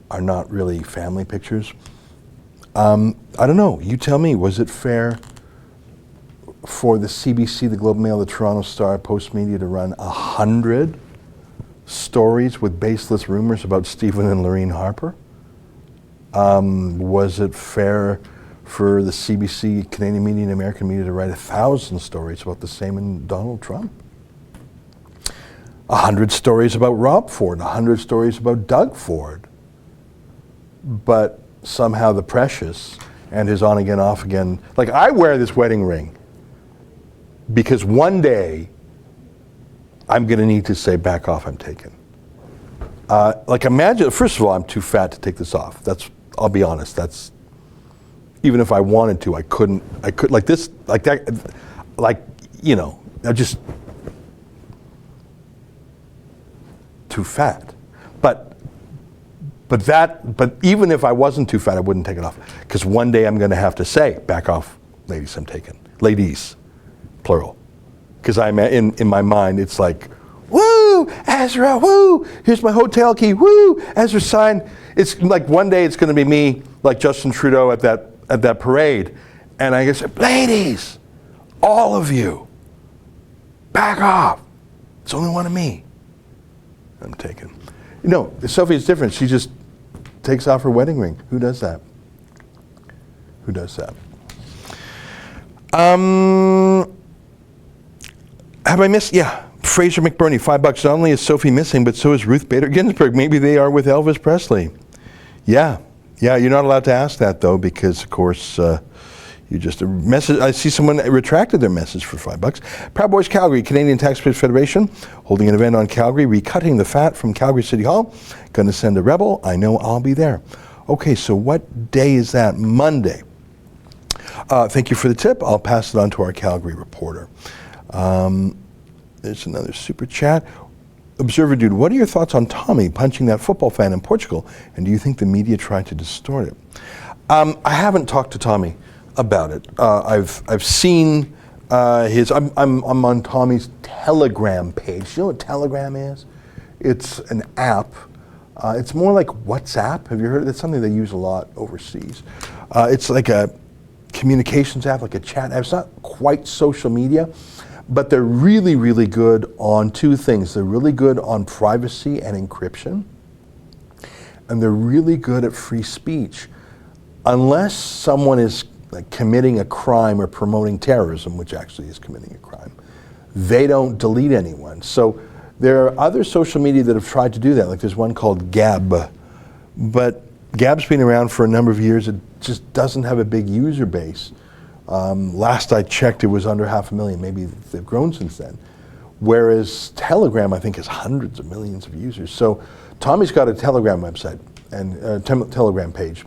are not really family pictures? I don't know. You tell me. Was it fair for the CBC, the Globe and Mail, the Toronto Star, Post Media to run 100 stories with baseless rumors about Stephen and Lorraine Harper? Was it fair for the CBC, Canadian media, and American media to write 1,000 stories about the same in Donald Trump? 100 stories about Rob Ford, 100 stories about Doug Ford. But somehow the precious and his on again, off again, like I wear this wedding ring because one day I'm going to need to say, back off, I'm taken. Like imagine, first of all, I'm too fat to take this off. I'll be honest, even if I wanted to, I couldn't, like this, like that, like, you know, I just, too fat. But even if I wasn't too fat, I wouldn't take it off. Because one day I'm going to have to say, back off, ladies, I'm taken. Ladies, plural. Because I'm in my mind, it's like, woo, Ezra, woo, here's my hotel key, woo, Ezra signed. It's like one day it's going to be me, like Justin Trudeau at that parade. And I say, ladies, all of you, back off. It's only one of me. I'm taken. You know, Sophie is different. She just takes off her wedding ring. Who does that? Who does that? Have I missed? Yeah. Fraser McBurney, $5. Not only is Sophie missing, but so is Ruth Bader Ginsburg. Maybe they are with Elvis Presley. Yeah. Yeah, you're not allowed to ask that, though, because, of course, you just a message. I see someone retracted their message for $5. Proud Boys Calgary, Canadian Taxpayers Federation, holding an event on Calgary, recutting the fat from Calgary City Hall. Going to send a rebel. I know I'll be there. Okay, so what day is that? Monday. Thank you for the tip. I'll pass it on to our Calgary reporter. There's another super chat. Observer Dude, what are your thoughts on Tommy punching that football fan in Portugal? And do you think the media tried to distort it? I haven't talked to Tommy about it. I've seen his. I'm on Tommy's Telegram page. You know what Telegram is? It's an app. It's more like WhatsApp. Have you heard of it? It's something they use a lot overseas. It's like a communications app, like a chat app. It's not quite social media, But they're really, really good on two things. They're really good on privacy and encryption, and they're really good at free speech. Unless someone is committing a crime or promoting terrorism, which actually is committing a crime, they don't delete anyone. So there are other social media that have tried to do that. Like there's one called Gab, but Gab's been around for a number of years. It just doesn't have a big user base. Last I checked, it was under 500,000. Maybe they've grown since then. Whereas Telegram, I think, has hundreds of millions of users. So Tommy's got a Telegram website and a Telegram page.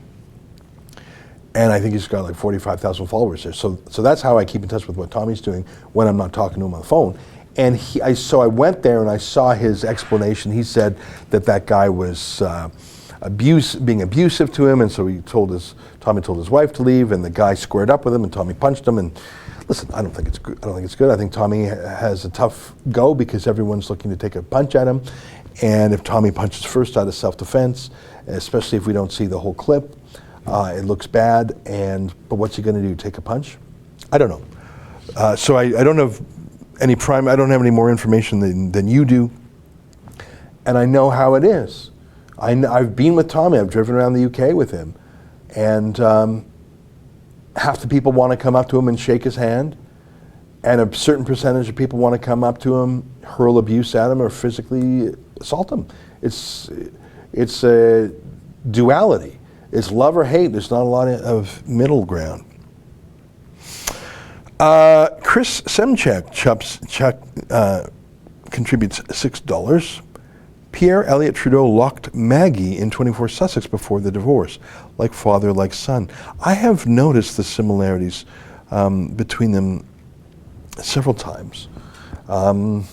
And I think he's got like 45,000 followers there. So that's how I keep in touch with what Tommy's doing when I'm not talking to him on the phone. And so I went there and I saw his explanation. He said that guy was being abusive to him, and so Tommy told his wife to leave, and the guy squared up with him, and Tommy punched him. And listen, I don't think it's good. I think Tommy has a tough go because everyone's looking to take a punch at him, and if Tommy punches first out of self-defense, especially if we don't see the whole clip, it looks bad. But what's he going to do? Take a punch? I don't know. So I don't have any I don't have any more information than you do, and I know how it is. I've been with Tommy. I've driven around the UK with him, and half the people want to come up to him and shake his hand, and a certain percentage of people want to come up to him, hurl abuse at him, or physically assault him. It's a duality. It's love or hate. There's not a lot of middle ground. Chris Semchak contributes $6. Pierre Elliott Trudeau locked Maggie in 24 Sussex before the divorce, like father, like son. I have noticed the similarities between them several times. Can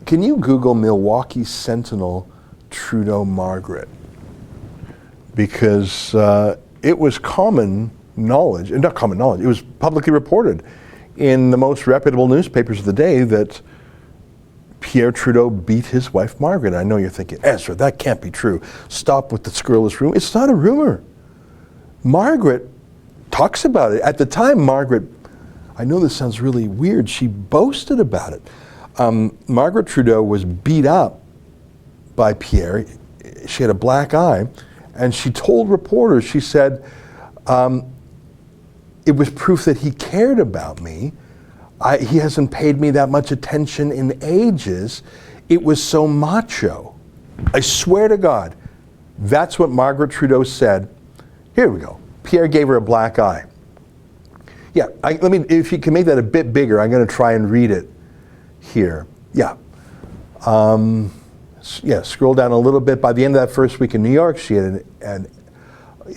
you Google Milwaukee Sentinel Trudeau Margaret? Because it was common knowledge, not common knowledge, it was publicly reported in the most reputable newspapers of the day that Pierre Trudeau beat his wife Margaret. I know you're thinking, Ezra, that can't be true. Stop with the scurrilous rumor. It's not a rumor. Margaret talks about it. At the time, Margaret, I know this sounds really weird, she boasted about it. Margaret Trudeau was beat up by Pierre. She had a black eye, and she told reporters, she said, it was proof that he cared about me. He hasn't paid me that much attention in ages. It was so macho. I swear to God, that's what Margaret Trudeau said. Here we go. Pierre gave her a black eye. Yeah, if you can make that a bit bigger, I'm going to try and read it here. Yeah. Scroll down a little bit. By the end of that first week in New York, she had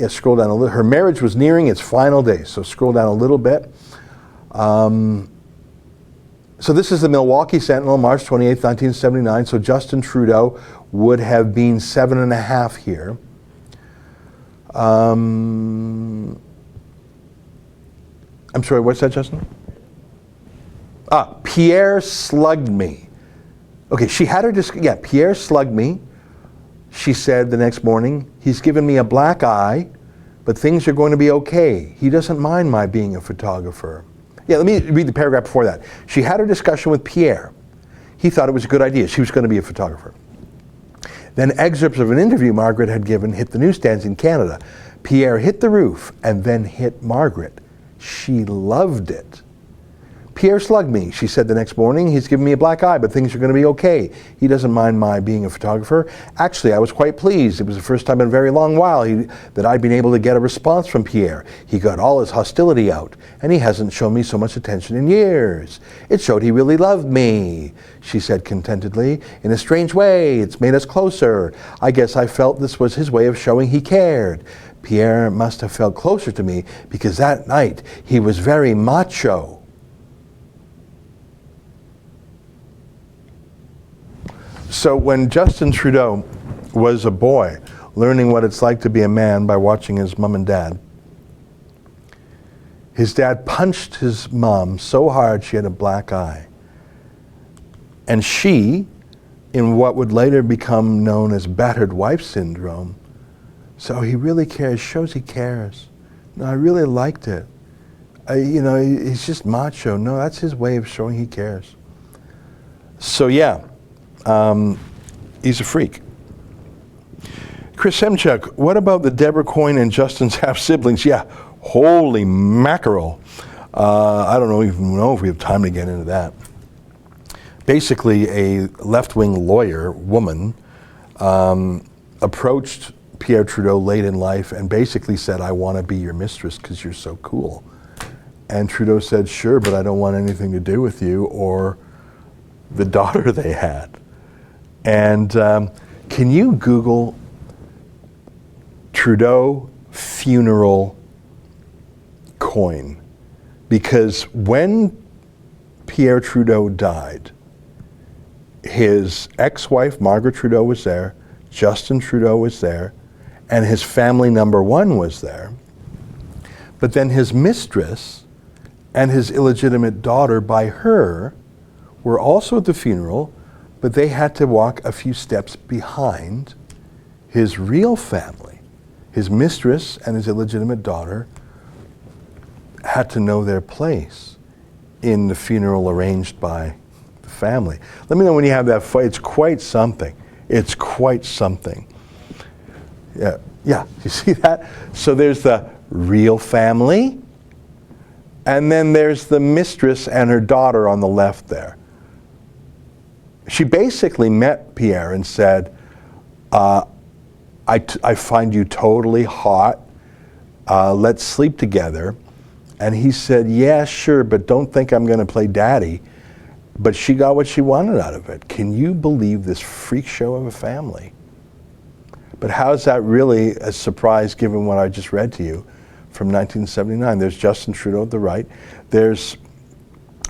scroll down a little. Her marriage was nearing its final days, so scroll down a little bit. So this is the Milwaukee Sentinel, March 28, 1979. So Justin Trudeau would have been 7.5 here. I'm sorry, what's that, Justin? Pierre slugged me. Okay, she had her Pierre slugged me. She said the next morning, he's given me a black eye, but things are going to be okay. He doesn't mind my being a photographer. Yeah, let me read the paragraph before that. She had her discussion with Pierre. He thought it was a good idea. She was going to be a photographer. Then excerpts of an interview Margaret had given hit the newsstands in Canada. Pierre hit the roof and then hit Margaret. She loved it. Pierre slugged me, she said the next morning. He's given me a black eye, but things are going to be okay. He doesn't mind my being a photographer. Actually, I was quite pleased. It was the first time in a very long while that I'd been able to get a response from Pierre. He got all his hostility out, and he hasn't shown me so much attention in years. It showed he really loved me, she said contentedly. In a strange way, it's made us closer. I guess I felt this was his way of showing he cared. Pierre must have felt closer to me because that night he was very macho. So when Justin Trudeau was a boy, learning what it's like to be a man by watching his mom and dad, his dad punched his mom so hard she had a black eye. And she, in what would later become known as battered wife syndrome, so he really cares, shows he cares. No, I really liked it. He's just macho. No, that's his way of showing he cares. So yeah, he's a freak. Chris Semchuk, what about the Deborah Coyne and Justin's half-siblings? Yeah, holy mackerel. I don't even know if we have time to get into that. Basically, a left-wing lawyer woman approached Pierre Trudeau late in life and basically said, I want to be your mistress because you're so cool. And Trudeau said, sure, but I don't want anything to do with you or the daughter they had. And can you Google Trudeau funeral Coyne? Because when Pierre Trudeau died, his ex-wife Margaret Trudeau was there, Justin Trudeau was there, and his family number one was there. But then his mistress and his illegitimate daughter by her were also at the funeral, but they had to walk a few steps behind his real family. His mistress and his illegitimate daughter had to know their place in the funeral arranged by the family. Let me know when you have that fight. It's quite something. It's quite something. Yeah, you see that? So there's the real family, and then there's the mistress and her daughter on the left there. She basically met Pierre and said, I find you totally hot. Let's sleep together. And he said, yeah, sure, but don't think I'm going to play daddy. But she got what she wanted out of it. Can you believe this freak show of a family? But how is that really a surprise given what I just read to you from 1979? There's Justin Trudeau at the right. There's,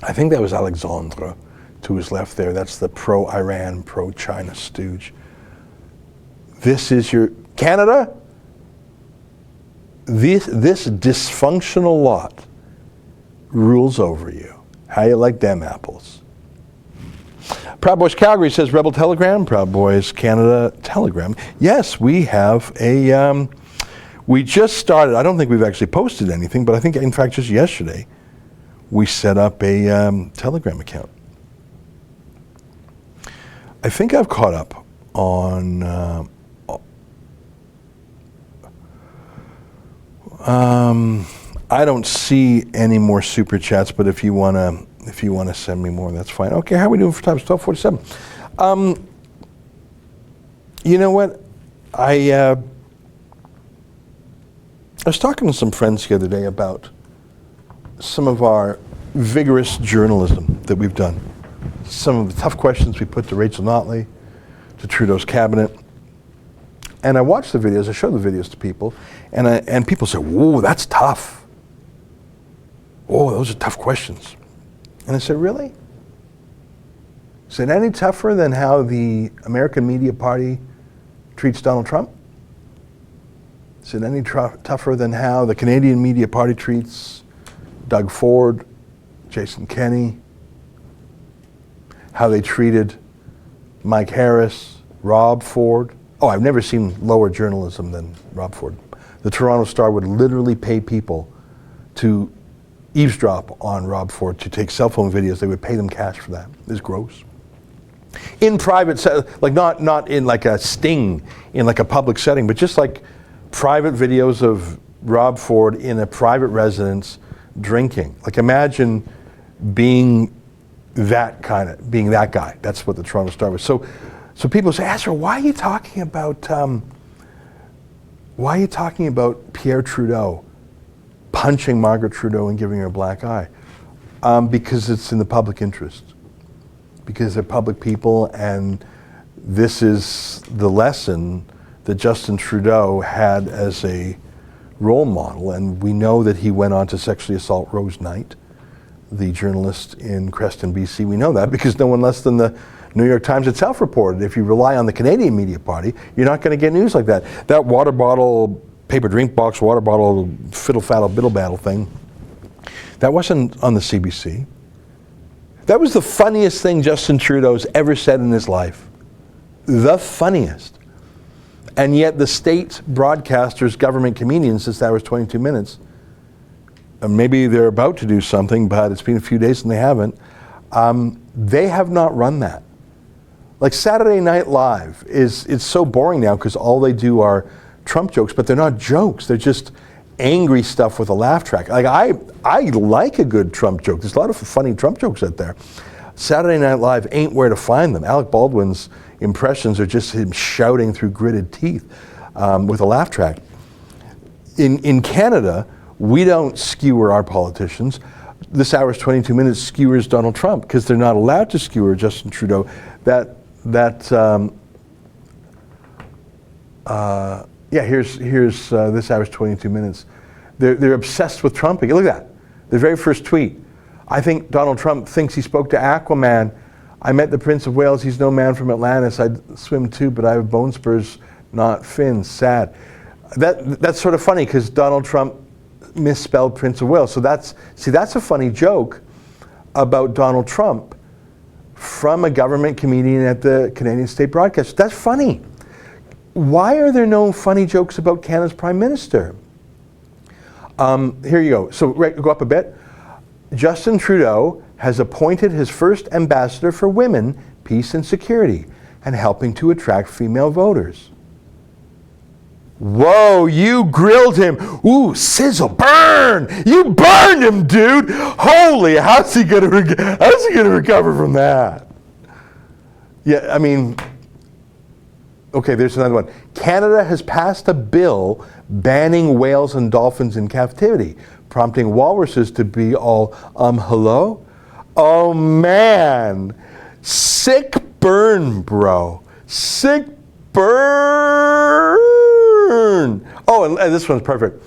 I think that was Alexandre to his left there. That's the pro-Iran, pro-China stooge. This is your Canada. This dysfunctional lot rules over you. How you like them apples? Proud Boys Calgary says Rebel Telegram. Proud Boys Canada Telegram. Yes, we have a. We just started. I don't think we've actually posted anything, but I think in fact just yesterday we set up a Telegram account. I think I've caught up on. I don't see any more super chats, but if you wanna send me more, that's fine. Okay, how are we doing for time? It's 12:47. You know what? I was talking to some friends the other day about some of our vigorous journalism that we've done. Some of the tough questions we put to Rachel Notley, to Trudeau's cabinet. And I watch the videos, I show the videos to people, and people say, whoa, that's tough. Whoa, those are tough questions. And I said, really? Is it any tougher than how the American media party treats Donald Trump? Is it any tougher than how the Canadian media party treats Doug Ford, Jason Kenney, how they treated Mike Harris, Rob Ford? Oh, I've never seen lower journalism than Rob Ford. The Toronto Star would literally pay people to eavesdrop on Rob Ford, to take cell phone videos. They would pay them cash for that. It's gross. In private, like not in like a sting, in like a public setting, but just like private videos of Rob Ford in a private residence drinking. Like imagine being that guy. That's what the Toronto Star was. So people say, Ezra, why are you talking about Pierre Trudeau punching Margaret Trudeau and giving her a black eye? Because it's in the public interest. Because they're public people, and this is the lesson that Justin Trudeau had as a role model. And we know that he went on to sexually assault Rose Knight, the journalist in Creston, BC. We know that because no one less than the New York Times itself reported. If you rely on the Canadian media party, you're not going to get news like that. That water bottle, paper drink box, water bottle, fiddle faddle biddle battle thing, that wasn't on the CBC. That was the funniest thing Justin Trudeau's ever said in his life. The funniest. And yet the state broadcasters, government comedians, since that was 22 minutes, maybe they're about to do something, but it's been a few days and they haven't. They have not run that. Like Saturday Night Live it's so boring now because all they do are Trump jokes, but they're not jokes. They're just angry stuff with a laugh track. Like I like a good Trump joke. There's a lot of funny Trump jokes out there. Saturday Night Live ain't where to find them. Alec Baldwin's impressions are just him shouting through gritted teeth with a laugh track. In Canada, we don't skewer our politicians. This hour's 22 minutes skewers Donald Trump because they're not allowed to skewer Justin Trudeau. Here's this hour's 22 minutes. They're obsessed with Trump. Look at that. The very first tweet. I think Donald Trump thinks he spoke to Aquaman. I met the Prince of Wales. He's no man from Atlantis. I'd swim too, but I have bone spurs, not fins. Sad. That's sort of funny because Donald Trump misspelled Prince of Wales. So that's a funny joke about Donald Trump from a government comedian at the Canadian State Broadcast. That's funny. Why are there no funny jokes about Canada's Prime Minister? Here you go. So go up a bit. Justin Trudeau has appointed his first ambassador for women, peace and security, and helping to attract female voters. Whoa, you grilled him. Ooh, sizzle, burn! You burned him, dude! Holy, how's he gonna recover from that? Yeah, I mean, okay, there's another one. Canada has passed a bill banning whales and dolphins in captivity, prompting walruses to be all, hello? Oh man, sick burn, bro. Sick burn. Oh, and this one's perfect.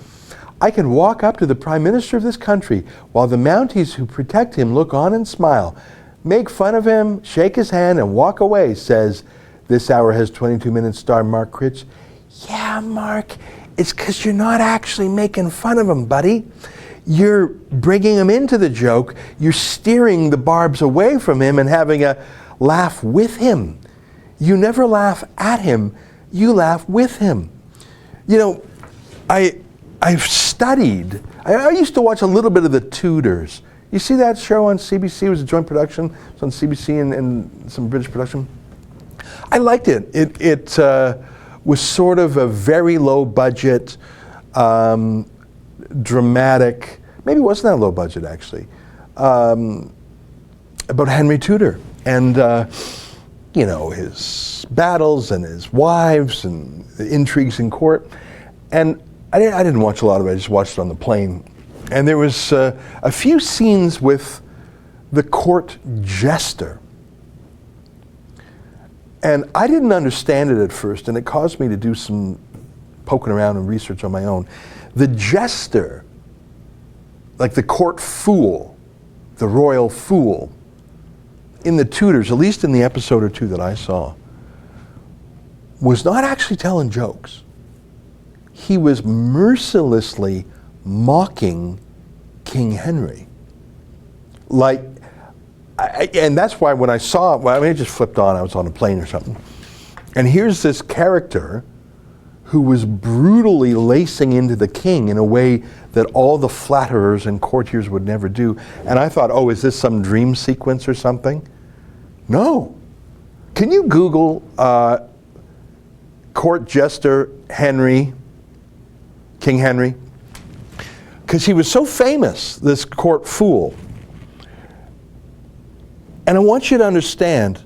I can walk up to the Prime Minister of this country while the Mounties who protect him look on and smile, make fun of him, shake his hand, and walk away, says This Hour Has 22 Minutes star Mark Critch. Yeah, Mark, it's because you're not actually making fun of him, buddy. You're bringing him into the joke. You're steering the barbs away from him and having a laugh with him. You never laugh at him. You laugh with him. You know, I've studied. I used to watch a little bit of The Tudors. You see that show on CBC? It was a joint production. It was on CBC and some British production. I liked it. It was sort of a very low budget, dramatic, maybe it wasn't that low budget actually, about Henry Tudor and you know, his battles and his wives and the intrigues in court. And I didn't watch a lot of it, I just watched it on the plane. And there was a few scenes with the court jester. And I didn't understand it at first, and it caused me to do some poking around and research on my own. The jester, like the court fool, the royal fool, in the Tudors, at least in the episode or two that I saw, was not actually telling jokes. He was mercilessly mocking King Henry. Like, and that's why when I saw it, well, I mean, it just flipped on, I was on a plane or something. And here's this character who was brutally lacing into the king in a way that all the flatterers and courtiers would never do. And I thought, oh, is this some dream sequence or something? No. Can you Google court jester Henry, King Henry? Because he was so famous, this court fool. And I want you to understand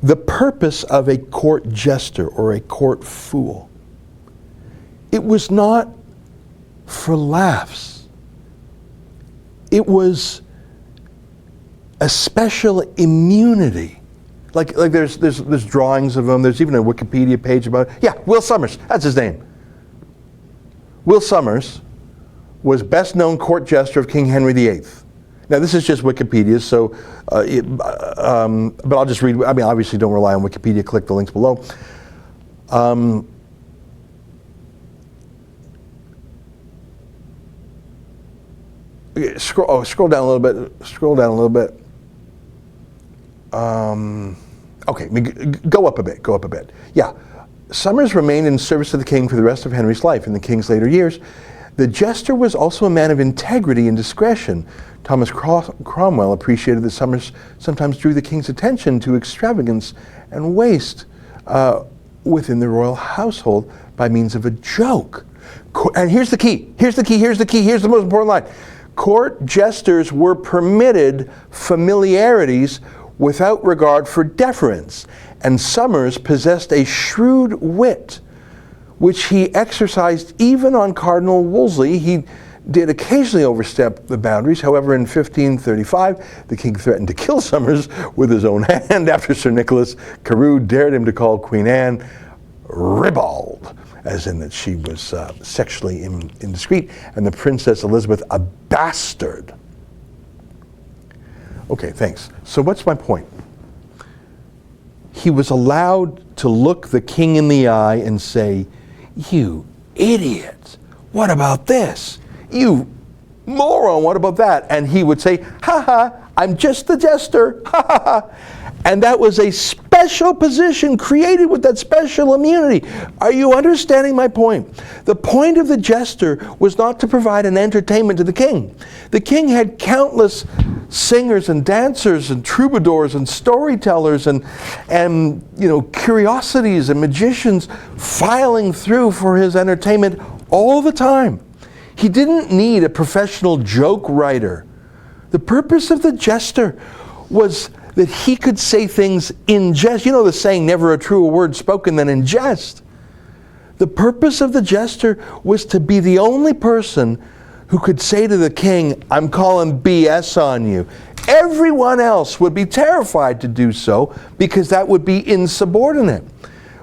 the purpose of a court jester or a court fool. It was not for laughs. It was a special immunity. Like there's drawings of him. There's even a Wikipedia page about it. Yeah, Will Summers. That's his name. Will Summers was best known court jester of King Henry VIII. Now this is just Wikipedia, so but I'll just read. I mean, obviously, don't rely on Wikipedia. Click the links below. Scroll down a little bit. Scroll down a little bit. Okay, go up a bit. Go up a bit. Yeah, Summers remained in service to the king for the rest of Henry's life. In the king's later years, The jester was also a man of integrity and discretion. Thomas Cromwell appreciated that Somers sometimes drew the king's attention to extravagance and waste within the royal household by means of a joke. And here's the key, here's the most important line. Court jesters were permitted familiarities without regard for deference, and Somers possessed a shrewd wit which he exercised even on Cardinal Wolsey. He did occasionally overstep the boundaries. However, in 1535, the king threatened to kill Somers with his own hand after Sir Nicholas Carew dared him to call Queen Anne ribald, as in that she was sexually indiscreet, and the Princess Elizabeth a bastard. Okay, thanks. So what's my point? He was allowed to look the king in the eye and say, "You idiot, what about this? You moron, what about that?" And he would say, "Ha ha, I'm just the jester, ha ha ha." And that was a special position created with that special immunity. Are you understanding my point? The point of the jester was not to provide an entertainment to the king. The king had countless singers and dancers and troubadours and storytellers and curiosities and magicians filing through for his entertainment all the time. He didn't need a professional joke writer. The purpose of the jester was that he could say things in jest. You know the saying, never a truer word spoken than in jest. The purpose of the jester was to be the only person who could say to the king, "I'm calling BS on you." Everyone else would be terrified to do so because that would be insubordinate.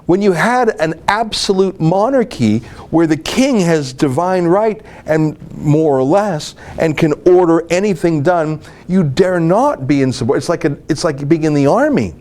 When you had an absolute monarchy where the king has divine right and more or less and can order anything done, you dare not be insubordinate. It's like being in the army.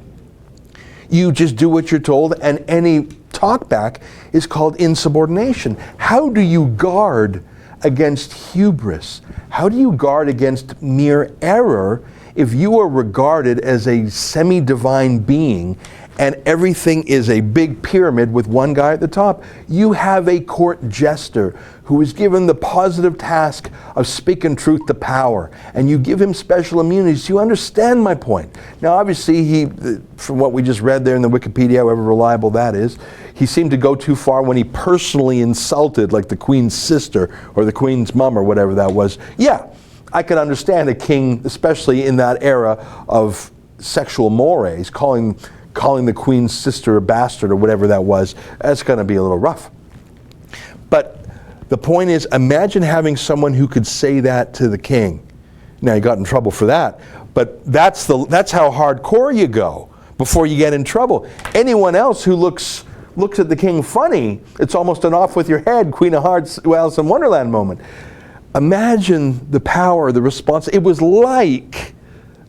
You just do what you're told, and any talk back is called insubordination. How do you guard against hubris? How do you guard against mere error if you are regarded as a semi-divine being and everything is a big pyramid with one guy at the top? You have a court jester who is given the positive task of speaking truth to power, and you give him special immunities. You understand my point? Now, obviously, from what we just read there in the Wikipedia, however reliable that is, he seemed to go too far when he personally insulted, like, the Queen's sister or the Queen's mom or whatever that was. Yeah, I can understand a king, especially in that era of sexual mores, calling the Queen's sister a bastard or whatever that was. That's going to be a little rough. But the point is, imagine having someone who could say that to the king. Now, he got in trouble for that, but that's how hardcore you go before you get in trouble. Anyone else who looks at the king funny, it's almost an off with your head, Queen of Hearts, Alice in Wonderland moment. Imagine the power, the response. It was like,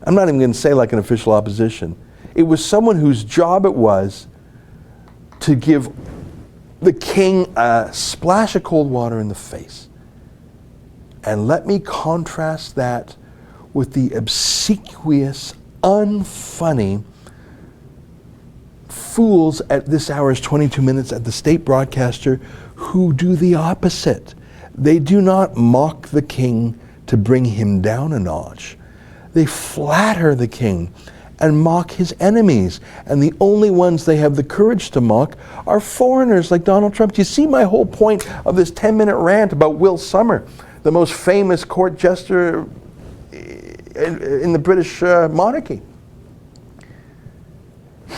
I'm not even going to say like an official opposition. It was someone whose job it was to give the king a splash of cold water in the face. And let me contrast that with the obsequious, unfunny fools at this hour's 22 minutes at the state broadcaster who do the opposite. They do not mock the king to bring him down a notch. They flatter the king and mock his enemies. And the only ones they have the courage to mock are foreigners like Donald Trump. Do you see my whole point of this 10-minute rant about Will Sommer, the most famous court jester in the British monarchy?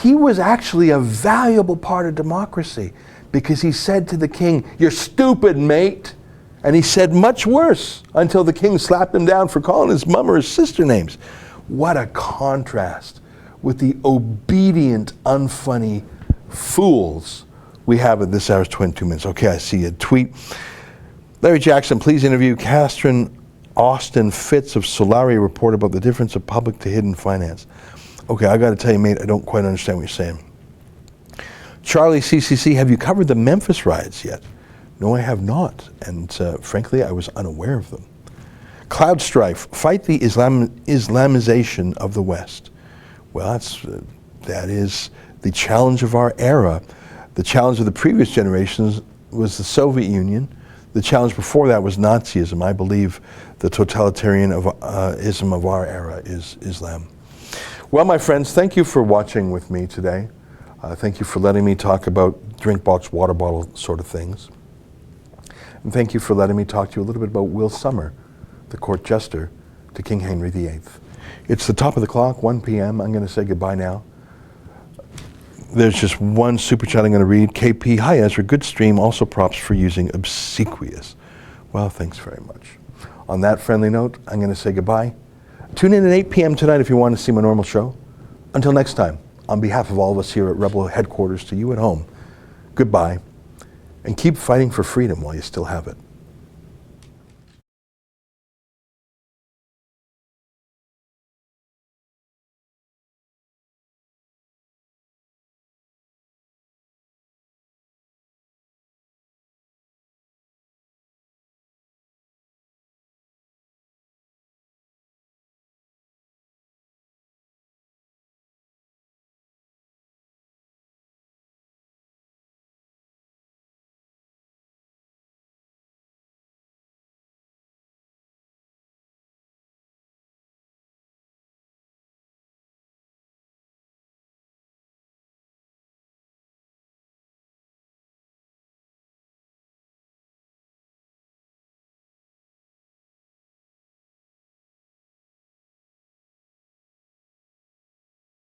He was actually a valuable part of democracy because he said to the king, "You're stupid, mate." And he said much worse until the king slapped him down for calling his mum or his sister names. What a contrast with the obedient, unfunny fools we have at this hour's 22 minutes. Okay, I see a tweet. Larry Jackson, please interview Catherine Austin Fitz of Solari report about the difference of public to hidden finance. Okay, I got to tell you, mate, I don't quite understand what you're saying. Charlie CCC, have you covered the Memphis riots yet? No, I have not, and frankly, I was unaware of them. Cloud Strife, fight the Islamization of the West. Well, that is the challenge of our era. The challenge of the previous generations was the Soviet Union, The challenge before that was Nazism. I believe the totalitarianism of our era is Islam. Well, my friends, thank you for watching with me today. Thank you for letting me talk about drink box, water bottle sort of things. And thank you for letting me talk to you a little bit about Will Summer, the court jester to King Henry VIII. It's the top of the clock, 1 p.m. I'm going to say goodbye now. There's just one super chat I'm going to read. KP, hi Ezra, good stream, also props for using obsequious. Well, thanks very much. On that friendly note, I'm going to say goodbye. Tune in at 8 p.m. tonight if you want to see my normal show. Until next time, on behalf of all of us here at Rebel headquarters to you at home, goodbye, and keep fighting for freedom while you still have it.